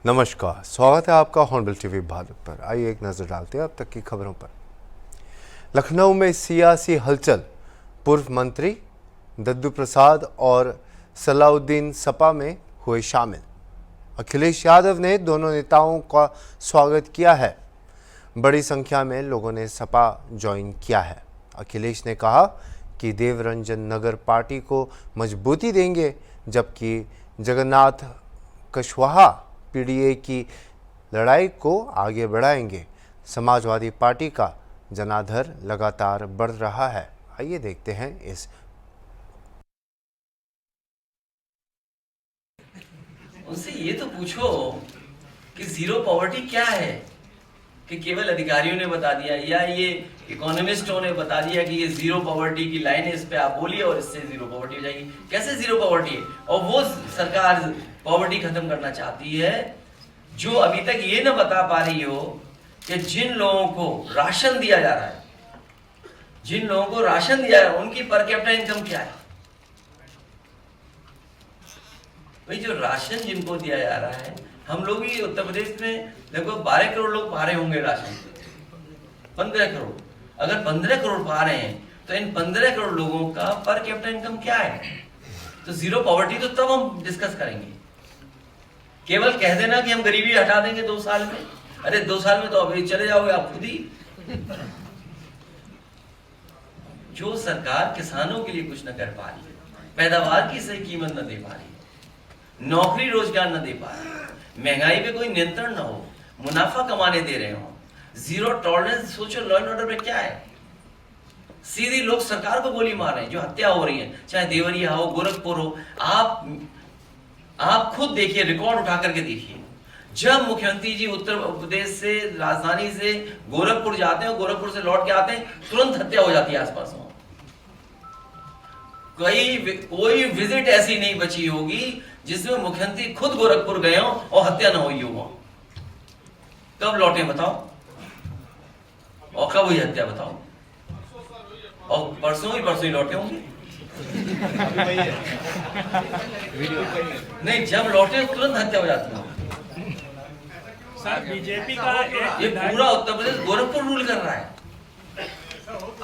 नमस्कार, स्वागत है आपका हॉर्नबिल टीवी भारत पर। आइए एक नज़र डालते हैं अब तक की खबरों पर। लखनऊ में सियासी हलचल, पूर्व मंत्री दद्दू प्रसाद और सलाउद्दीन सपा में हुए शामिल। अखिलेश यादव ने दोनों नेताओं का स्वागत किया है। बड़ी संख्या में लोगों ने सपा ज्वाइन किया है। अखिलेश ने कहा कि देवरंजन नगर पार्टी को मजबूती देंगे, जबकि जगन्नाथ कुशवाहा पीडीए की लड़ाई को आगे बढ़ाएंगे। समाजवादी पार्टी का जनाधार लगातार बढ़ रहा है। आइए देखते हैं इस। उनसे ये तो पूछो कि जीरो पॉवर्टी क्या है, कि केवल अधिकारियों ने बता दिया या ये इकोनॉमिस्टों ने बता दिया कि ये जीरो पॉवर्टी की लाइन है, इस पे आप बोलिए और इससे जीरो पॉवर्टी हो जाएगी। कैसे जीरो पॉवर्टी है? और वो सरकार पॉवर्टी खत्म करना चाहती है जो अभी तक ये ना बता पा रही हो कि जिन लोगों को राशन दिया जा रहा है, जिन लोगों को राशन दिया जा रहा है, उनकी पर कैपिटा इनकम क्या है। भाई जो राशन जिनको दिया जा रहा है, हम लोग भी उत्तर प्रदेश में लगभग 12 करोड़ लोग पा रहे होंगे राशन, 15 करोड़। अगर 15 करोड़ पा रहे हैं तो इन 15 करोड़ लोगों का पर कैपिटा इनकम क्या है? तो जीरो पॉवर्टी तो तब हम डिस्कस करेंगे। केवल कह देना कि हम गरीबी हटा देंगे 2 साल में, अरे 2 साल में तो अभी चले जाओगे आप खुद ही। जो सरकार किसानों के लिए कुछ न कर पा रही है, पैदावार की सही कीमत न दे पा रही है, नौकरी रोजगार न दे पा रही है, महंगाई पे कोई नियंत्रण ना हो, मुनाफा कमाने दे रहे हो, जीरो टॉलरेंस, सोचो लॉ एंड ऑर्डर में क्या है। सीधी लोग सरकार को गोली मार रहे हैं, जो हत्या हो रही है, चाहे देवरिया हो, गोरखपुर हो। आप खुद देखिए, रिकॉर्ड उठा करके देखिए। जब मुख्यमंत्री जी उत्तर प्रदेश से, राजधानी से गोरखपुर जाते हैं, गोरखपुर से लौट के आते हैं, तुरंत हत्या हो जाती है आसपास में। कोई विजिट ऐसी नहीं बची होगी जिसमें मुख्यमंत्री खुद गोरखपुर गए हो और हत्या ना हुई हो। कब लौटे बताओ? और कब हुई हत्या बताओ? और परसों ही लौटे होंगे। नहीं, जब लौटे तुरंत हत्या हो जाती है। सर बीजेपी का ये पूरा उत्तर प्रदेश गोरखपुर रूल कर रहा है।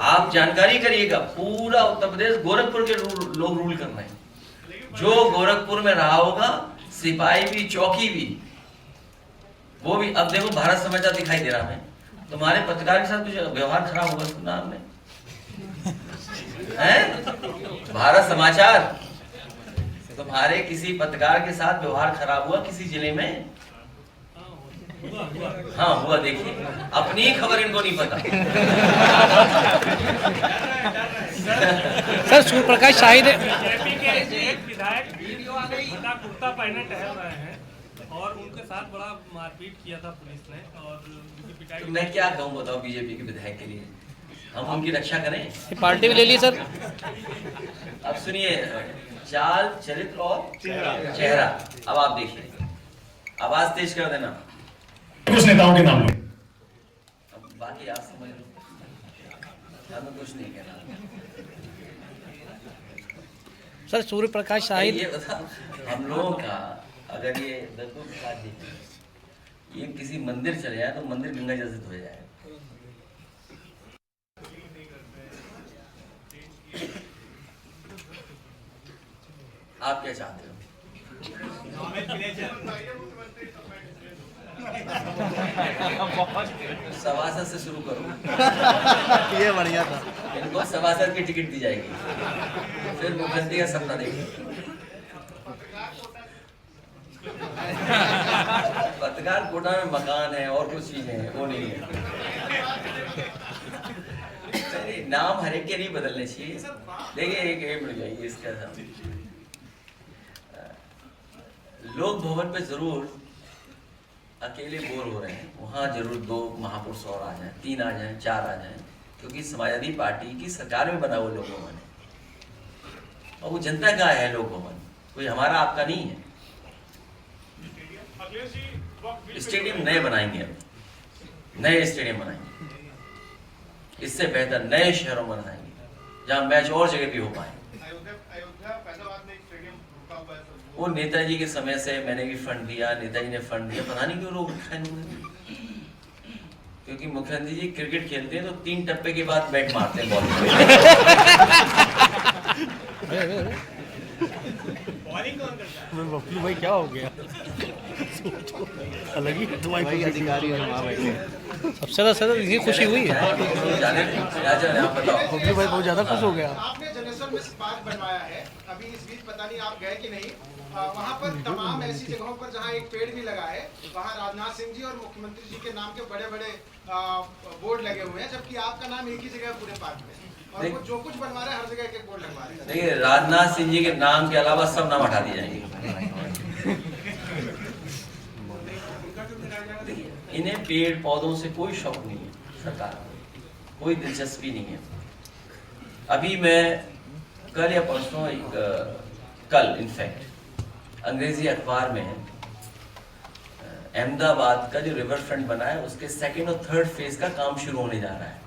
आप जानकारी करिएगा, पूरा उत्तर प्रदेश गोरखपुर के लोग रूल कर रहे हैं। जो गोरखपुर में रहा होगा, सिपाही भी, चौकी भी, वो भी। अब देखो भारत समाचार दिखाई दे रहा है, तुम्हारे पत्रकार के साथ कुछ व्यवहार खराब हुआ, सुना आपने? भारत समाचार, तुम्हारे किसी पत्रकार के साथ व्यवहार खराब हुआ किसी जिले में? हाँ हुआ। देखिए, अपनी खबर इनको नहीं पता। सर सूर्य प्रकाश शाही ने बीजेपी के एक विधायक भटा कुर्ता पहने टहल रहे हैं और उनके साथ बड़ा मारपीट किया था पुलिस ने और उनकी पिटाई। तो मैं क्या कहूँ बताओ बीजेपी के विधायक के लिए? हम उनकी रक्षा करें? पार्टी भी ले ली सर। अब सुनिए, चाल, चरित्र और चेहरा। अब आप देखिए, आवाज तेज कर देना। कुछ नेताओं के नाम लो। अब बाकी आप समझ लो, हमें कुछ नहीं कहना। सर सूर्य प्रकाश शाही ये बता, हम लोगों का अगर ये दद्दू प्रसाद जी ये किसी मंदिर चले जाए तो मंदिर गंगा जल से धोया जाए। आप क्या चाहते हो? सभासद से शुरू करो। ये बढ़िया था। इनको सभासद की टिकट दी जाएगी, फिर मुख्यमंत्री का सपना देखेंगे। पत्रकार कोटा में मकान है और कुछ चीजें हैं, वो नहीं है। नाम हर एक के नहीं बदलने चाहिए। देखिए एक मिल जाएगी इसका नाम। लोक भवन पे जरूर अकेले बोर हो रहे हैं, वहां जरूर 2 महापुरुष और आ जाए, 3 आ जाए, 4 आ जाए, क्योंकि समाजवादी पार्टी की सरकार में बना वो लोक भवन है और वो जनता का है। लोक भवन कोई हमारा आपका नहीं है। स्टेडियम नए बनाएंगे, अब नए स्टेडियम बनाएंगे, इससे बेहतर नए शहरों में बनाएंगे जहां मैच और जगह भी हो पाए। वो नेताजी के समय से मैंने भी फंड दिया, नेताजी ने फंड दिया, पता नहीं क्यों रोक रखा है इन्होंने। क्योंकि मुख्यमंत्री जी क्रिकेट खेलते हैं तो 3 टप्पे के बाद बैट मारते हैं बॉल बबलू भाई क्या हो गया? अलग ही तुम्हारी अधिकारी सबसे ज्यादा ये खुशी हुई है। बबलू भाई बहुत ज्यादा खुश हो गया। आपने जनेश्वर में पार्क बनवाया है, अभी इस बीच पता नहीं आप गए कि नहीं, वहाँ पर तमाम ऐसी जगहों पर जहाँ एक पेड़ भी लगा है, वहाँ राजनाथ सिंह जी और मुख्यमंत्री जी के नाम के बड़े बड़े बोर्ड लगे हुए हैं, जबकि आपका नाम एक ही जगह है पूरे पार्क में, और वो जो कुछ बनवा रहे हैं हर जगह एक बोर्ड लगवा रहे हैं। देखिए, राजनाथ सिंह जी के नाम के अलावा सब नाम हटा दिए जाएंगे। इन्हें पेड़ पौधों से कोई शौक नहीं है, सरकार को कोई दिलचस्पी नहीं है। अभी मैं कल या परसों कल इनफैक्ट अंग्रेजी अखबार में अहमदाबाद का जो रिवर फ्रंट बना है उसके 2nd और 3rd फेज का काम शुरू होने जा रहा है,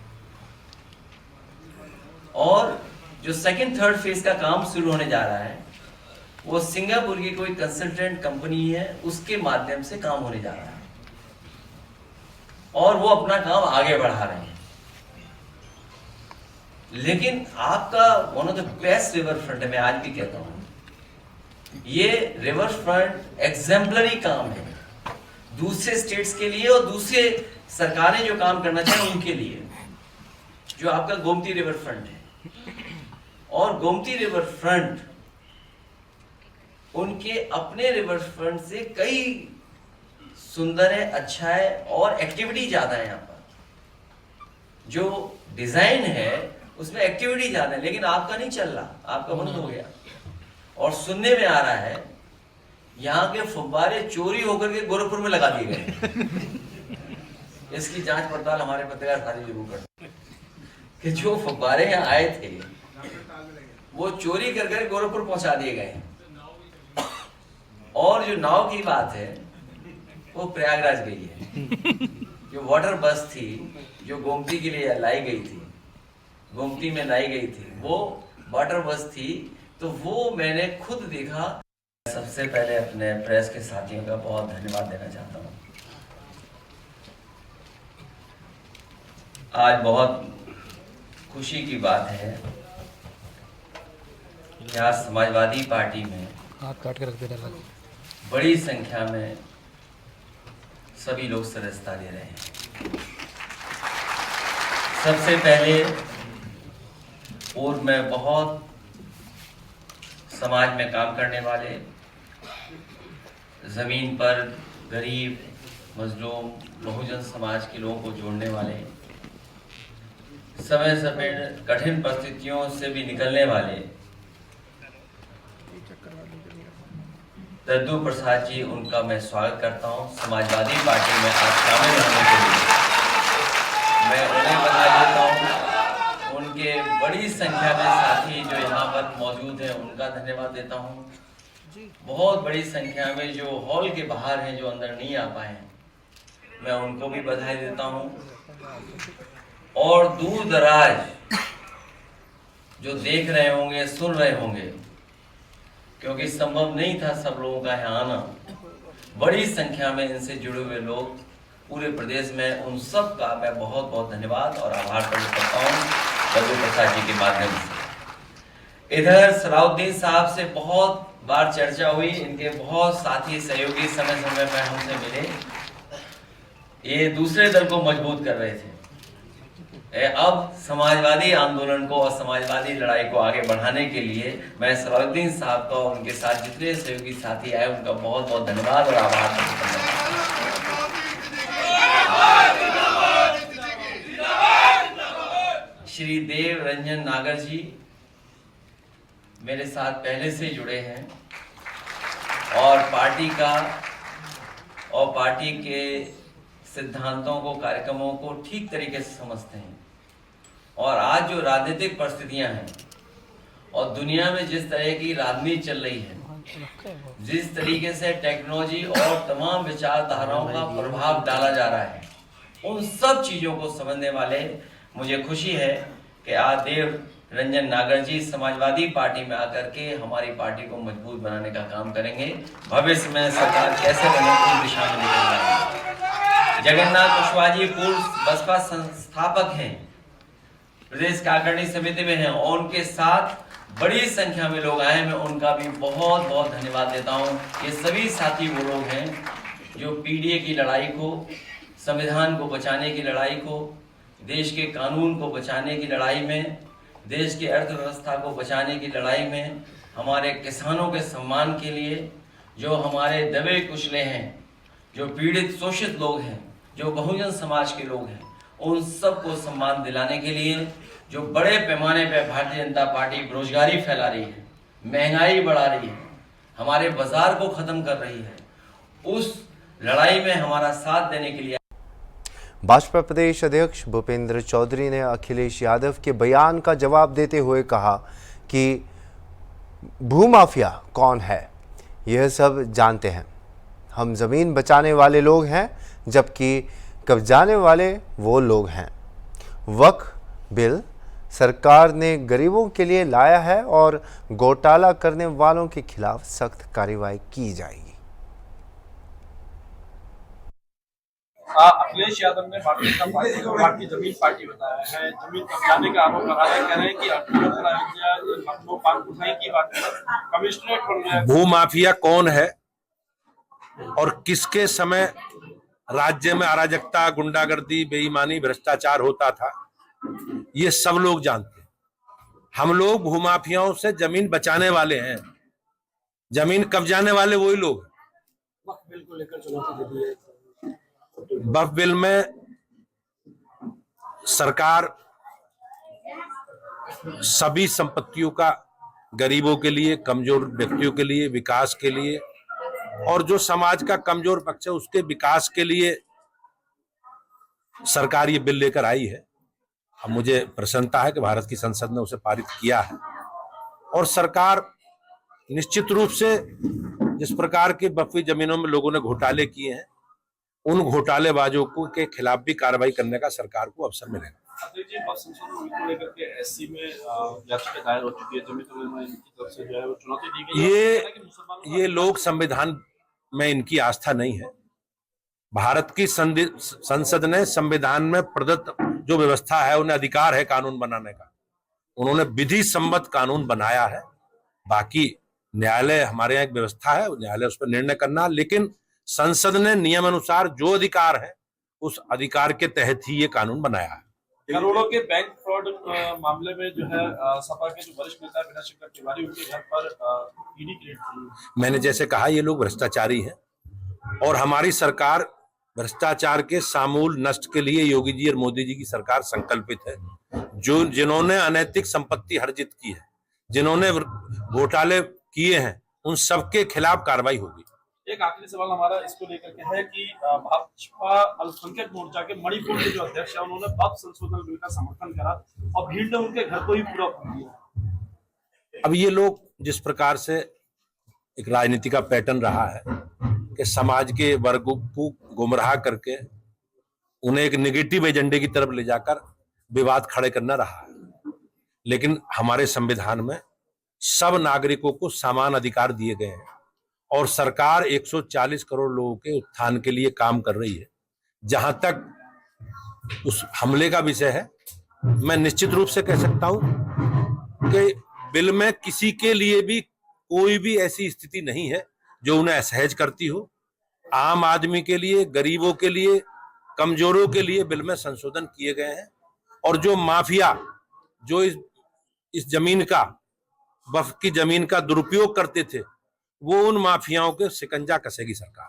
और जो 2nd 3rd फेज का काम शुरू होने जा रहा है वो सिंगापुर की कोई कंसल्टेंट कंपनी है, उसके माध्यम से काम होने जा रहा है, और वो अपना काम आगे बढ़ा रहे हैं। लेकिन आपका one of the best river front है, मैं आज भी कहता हूं, ये रिवर फ्रंट एग्जाम्पलरी काम है दूसरे स्टेट्स के लिए और दूसरे सरकारें जो काम करना चाहें उनके लिए। जो आपका गोमती रिवर फ्रंट है, और गोमती रिवर फ्रंट उनके अपने रिवर फ्रंट से कई सुंदर है, अच्छा है, और एक्टिविटी ज्यादा है। यहाँ पर जो डिजाइन है उसमें एक्टिविटी ज्यादा है, लेकिन आपका नहीं चल रहा, आपका बंद हो गया। और सुनने में आ रहा है यहाँ के फव्वारे चोरी होकर के गोरखपुर में लगा दिए गए। इसकी जांच पड़ताल हमारे पत्रकार साथी जरूर करते कि जो फव्वारे यहाँ आए थे वो चोरी कर कर गोरखपुर पहुंचा दिए गए, और जो नाव की बात है वो प्रयागराज गई है। जो वाटर बस थी जो गोमती के लिए लाई गई थी, गोमती में लाई गई थी, वो वाटर बस थी, तो वो मैंने खुद देखा। सबसे पहले अपने प्रेस के साथियों का बहुत धन्यवाद देना चाहता हूँ। आज बहुत खुशी की बात है कि आज समाजवादी पार्टी में हाथ काट के रख देना लगा। बड़ी संख्या में सभी लोग सदस्यता ले रहे हैं। सबसे पहले पूर्व में बहुत समाज में काम करने वाले, जमीन पर गरीब, मजलूम, बहुजन समाज के लोगों को जोड़ने वाले, समय समय कठिन परिस्थितियों से भी निकलने वाले दद्दू प्रसाद जी, उनका मैं स्वागत करता हूं। समाजवादी पार्टी में आज शामिल होने के लिए मैं उन्हें बधाई देता हूं। उनके बड़ी संख्या में साथी जो यहाँ पर मौजूद हैं उनका धन्यवाद देता हूं। बहुत बड़ी संख्या में जो हॉल के बाहर हैं, जो अंदर नहीं आ पाए हैं, मैं उनको भी बधाई देता हूं। और दूर दराज जो देख रहे होंगे, सुन रहे होंगे, क्योंकि संभव नहीं था सब लोगों का यहाँ आना, बड़ी संख्या में इनसे जुड़े हुए लोग पूरे प्रदेश में, उन सब का मैं बहुत बहुत धन्यवाद और आभार प्रकट करता हूँ दद्दू प्रसाद जी के माध्यम से। इधर सलाउद्दीन साहब से बहुत बार चर्चा हुई, इनके बहुत साथी सहयोगी समय समय में हमसे मिले, ये दूसरे दल को मजबूत कर रहे थे। अब समाजवादी आंदोलन को और समाजवादी लड़ाई को आगे बढ़ाने के लिए मैं सलाउद्दीन साहब का और उनके साथ जितने सहयोगी साथी आए उनका बहुत बहुत धन्यवाद और आभार प्रकट करता हूं। श्री देव रंजन नागर जी मेरे साथ पहले से जुड़े हैं और पार्टी के सिद्धांतों को, कार्यक्रमों को ठीक तरीके से समझते हैं। और आज जो राजनीतिक परिस्थितियां हैं और दुनिया में जिस तरह की राजनीति चल रही है, जिस तरीके से टेक्नोलॉजी और तमाम विचारधाराओं का प्रभाव डाला जा रहा है, उन सब चीजों को समझने वाले, मुझे खुशी है कि आज देव रंजन नागर जी समाजवादी पार्टी में आकर के हमारी पार्टी को मजबूत बनाने का काम करेंगे। भविष्य में सरकार कैसे बने उस दिशा में निकल जाएंगे। जगन्नाथ कुशवाहा जी पूर्व बसपा संस्थापक हैं, प्रदेश कार्यकारिणी समिति में हैं और उनके साथ बड़ी संख्या में लोग आए। मैं उनका भी बहुत बहुत धन्यवाद देता हूं। ये सभी साथी वो लोग हैं जो पीडीए की लड़ाई को, संविधान को बचाने की लड़ाई को, देश के कानून को बचाने की लड़ाई में, देश की अर्थव्यवस्था को बचाने की लड़ाई में, हमारे किसानों के सम्मान के लिए, जो हमारे दबे कुचले हैं, जो पीड़ित शोषित लोग हैं, जो बहुजन समाज के लोग हैं, उन सबको सम्मान दिलाने के लिए जो बड़े पैमाने पर भारतीय जनता पार्टी बेरोजगारी फैला रही है, महंगाई बढ़ा रही है, हमारे बाजार को खत्म कर रही है, उस लड़ाई में हमारा साथ देने के लिए भाजपा प्रदेश अध्यक्ष भूपेंद्र चौधरी ने अखिलेश यादव के बयान का जवाब देते हुए कहा कि भूमाफिया कौन है यह सब जानते हैं, हम जमीन बचाने वाले लोग हैं जबकि कब्जाने वाले वो लोग हैं। वक्फ बिल सरकार ने गरीबों के लिए लाया है और घोटाला करने वालों के खिलाफ सख्त कार्रवाई की जाएगी। अखिलेश यादव ने भारतीय जनता पार्टी को भारतीय जमीन पार्टी बताया है, जमीन कब्जाने का आरोप लगा रहे हैं, कह रहे हैं कि लखनऊ पान की बात कमिश्नरेट बन गया। भूमाफिया कौन है और किसके समय राज्य में अराजकता, गुंडागर्दी, बेईमानी, भ्रष्टाचार होता था, ये सब लोग जानते हैं। हम लोग भूमाफियाओं से जमीन बचाने वाले हैं, जमीन कब्जाने वाले वही लोग। वक्फ बिल को लेकर चुनौती दे दी है। वक्फ बिल में सरकार सभी संपत्तियों का गरीबों के लिए, कमजोर व्यक्तियों के लिए, विकास के लिए और जो समाज का कमजोर पक्ष है उसके विकास के लिए सरकार ये बिल लेकर आई है। अब मुझे प्रसन्नता है कि भारत की संसद ने उसे पारित किया है और सरकार निश्चित रूप से जिस प्रकार की वक्फी जमीनों में लोगों ने घोटाले किए हैं, उन घोटालेबाजों को के खिलाफ भी कार्रवाई करने का सरकार को अवसर मिलेगा। संशोधन को लेकर के एससी में याचिका दायर हो चुकी है, जमीन की तरफ से जो है वो चुनौती दी गई है। ये लोग संविधान में इनकी आस्था नहीं है। भारत की संसद ने संविधान में प्रदत्त जो व्यवस्था है, उन्हें अधिकार है कानून बनाने का, उन्होंने विधि सम्मत कानून बनाया है। बाकी न्यायालय, हमारे यहाँ एक व्यवस्था है, न्यायालय उस पर निर्णय करना, लेकिन संसद ने नियम अनुसार जो अधिकार है उस अधिकार के तहत ही ये कानून बनाया है। करोड़ों के बैंक फ्रॉड मामले में जो है सपा के जो वरिष्ठ नेता विनय शंकर तिवारी, उनके घर पर ईडी की रेड की। मैंने जैसे कहा, ये लोग भ्रष्टाचारी हैं और हमारी सरकार भ्रष्टाचार के समूल नष्ट के लिए योगी जी और मोदी जी की सरकार संकल्पित है। जो जिन्होंने अनैतिक संपत्ति अर्जित की है, जिन्होंने घोटाले किए हैं, उन सबके खिलाफ कार्रवाई होगी। एक आखिरी सवाल हमारा इसको लेकर के है कि भाजपा अल्पसंख्यक मोर्चा के मणिपुर के जो अध्यक्ष है, उन्होंने वक्फ संशोधन बिल का समर्थन करा और भीड़ ने उनके घर को ही पूरा कर दिया। अब ये लोग जिस प्रकार से एक राजनीति का पैटर्न रहा है कि समाज के वर्गों को गुमराह करके उन्हें एक नेगेटिव एजेंडे की तरफ ले जाकर विवाद खड़े करना रहा है, लेकिन हमारे संविधान में सब नागरिकों को समान अधिकार दिए गए हैं और सरकार 140 करोड़ लोगों के उत्थान के लिए काम कर रही है। जहां तक उस हमले का विषय है, मैं निश्चित रूप से कह सकता हूं कि बिल में किसी के लिए भी कोई भी ऐसी स्थिति नहीं है जो उन्हें असहज करती हो। आम आदमी के लिए, गरीबों के लिए, कमजोरों के लिए बिल में संशोधन किए गए हैं और जो माफिया जो इस जमीन का, वक्फ की जमीन का दुरुपयोग करते थे, वो उन माफियाओं के शिकंजा कसेगी सरकार।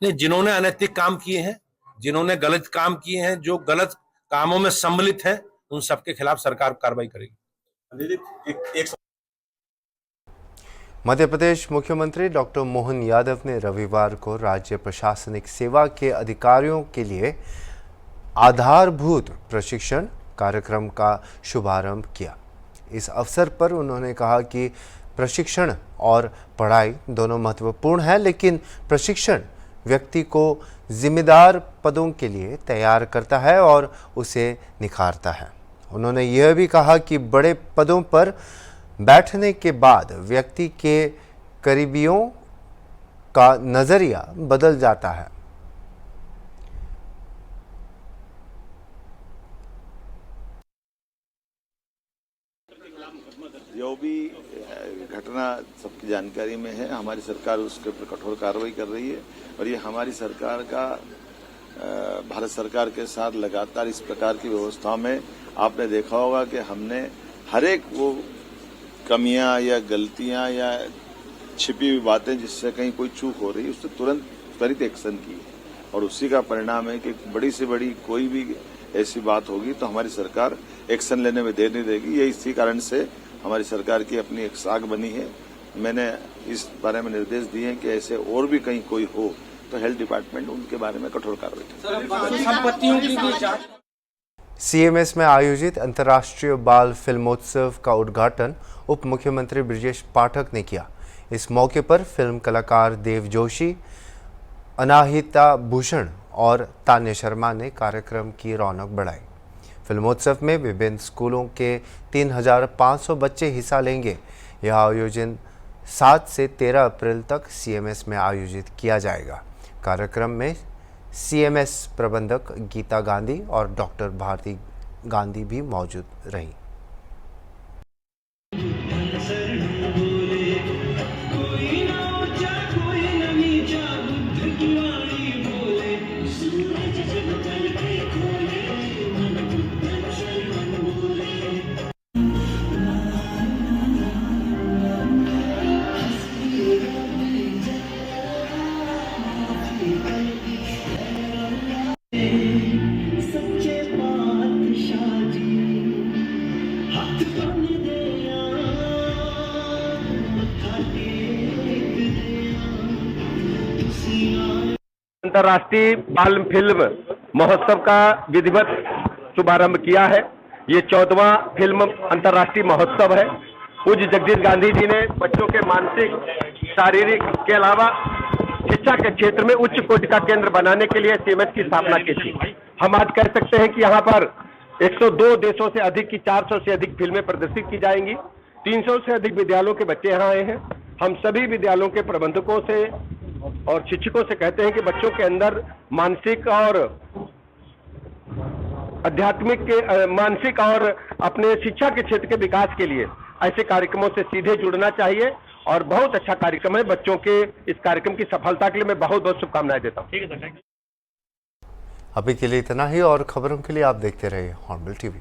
नहीं, जिन्होंने अनैतिक काम किए हैं, जिन्होंने गलत काम किए हैं, जो गलत कामों में सम्मिलित हैं, उन सबके खिलाफ सरकार कार्रवाई करेगी। मध्य प्रदेश मुख्यमंत्री डॉक्टर मोहन यादव ने रविवार को राज्य प्रशासनिक सेवा के अधिकारियों के लिए आधारभूत प्रशिक्षण कार्यक्रम का शुभारंभ किया। इस अवसर पर उन्होंने कहा कि प्रशिक्षण और पढ़ाई दोनों महत्वपूर्ण है, लेकिन प्रशिक्षण व्यक्ति को जिम्मेदार पदों के लिए तैयार करता है और उसे निखारता है। उन्होंने यह भी कहा कि बड़े पदों पर बैठने के बाद व्यक्ति के करीबियों का नजरिया बदल जाता है। जो भी घटना सबकी जानकारी में है, हमारी सरकार उसके ऊपर कठोर कार्रवाई कर रही है और ये हमारी सरकार का भारत सरकार के साथ लगातार इस प्रकार की व्यवस्थाओं में आपने देखा होगा कि हमने हर एक वो कमियां या गलतियां या छिपी हुई बातें जिससे कहीं कोई चूक हो रही है उससे तुरंत त्वरित एक्शन की और उसी का परिणाम है कि बड़ी से बड़ी कोई भी ऐसी बात होगी तो हमारी सरकार एक्शन लेने में देर नहीं देगी। ये इसी कारण से हमारी सरकार की अपनी एक साख बनी है। मैंने इस बारे में निर्देश दिए हैं कि ऐसे और भी कहीं कोई हो तो हेल्थ डिपार्टमेंट उनके बारे में कठोर कार्रवाई करे। सीएमएस में आयोजित अंतर्राष्ट्रीय बाल फिल्मोत्सव का उद्घाटन उप मुख्यमंत्री ब्रजेश पाठक ने किया। इस मौके पर फिल्म कलाकार देव जोशी, अनाहिता भूषण और तान्या शर्मा ने कार्यक्रम की रौनक बढ़ाई। फिल्मोत्सव में विभिन्न स्कूलों के 3,500 बच्चे हिस्सा लेंगे। यह आयोजन 7 से 13 अप्रैल तक सीएमएस में आयोजित किया जाएगा। कार्यक्रम में सीएमएस प्रबंधक गीता गांधी और डॉक्टर भारती गांधी भी मौजूद रहीं। अंतर्राष्ट्रीय बाल फिल्म महोत्सव का विधिवत शुभारंभ किया है। ये 14वां फिल्म अंतर्राष्ट्रीय महोत्सव है। पूज्य जगदीश गांधी जी ने बच्चों के मानसिक, शारीरिक के अलावा शिक्षा के क्षेत्र में उच्च कोटि का केंद्र बनाने के लिए सीएमएस की स्थापना की थी। हम आज कह सकते हैं कि यहाँ पर 102 देशों से अधिक की 400 से अधिक फिल्में प्रदर्शित की जाएंगी। 300 से अधिक विद्यालयों के बच्चे यहाँ आए हैं। हम सभी विद्यालयों के प्रबंधकों से और शिक्षकों से कहते हैं कि बच्चों के अंदर मानसिक और आध्यात्मिक मानसिक और अपने शिक्षा के क्षेत्र के विकास के लिए ऐसे कार्यक्रमों से सीधे जुड़ना चाहिए और बहुत अच्छा कार्यक्रम है। बच्चों के इस कार्यक्रम की सफलता के लिए मैं बहुत बहुत शुभकामनाएं देता हूँ। अभी के लिए इतना ही और खबरों के लिए आप देखते रहिए हॉर्नबिल टीवी।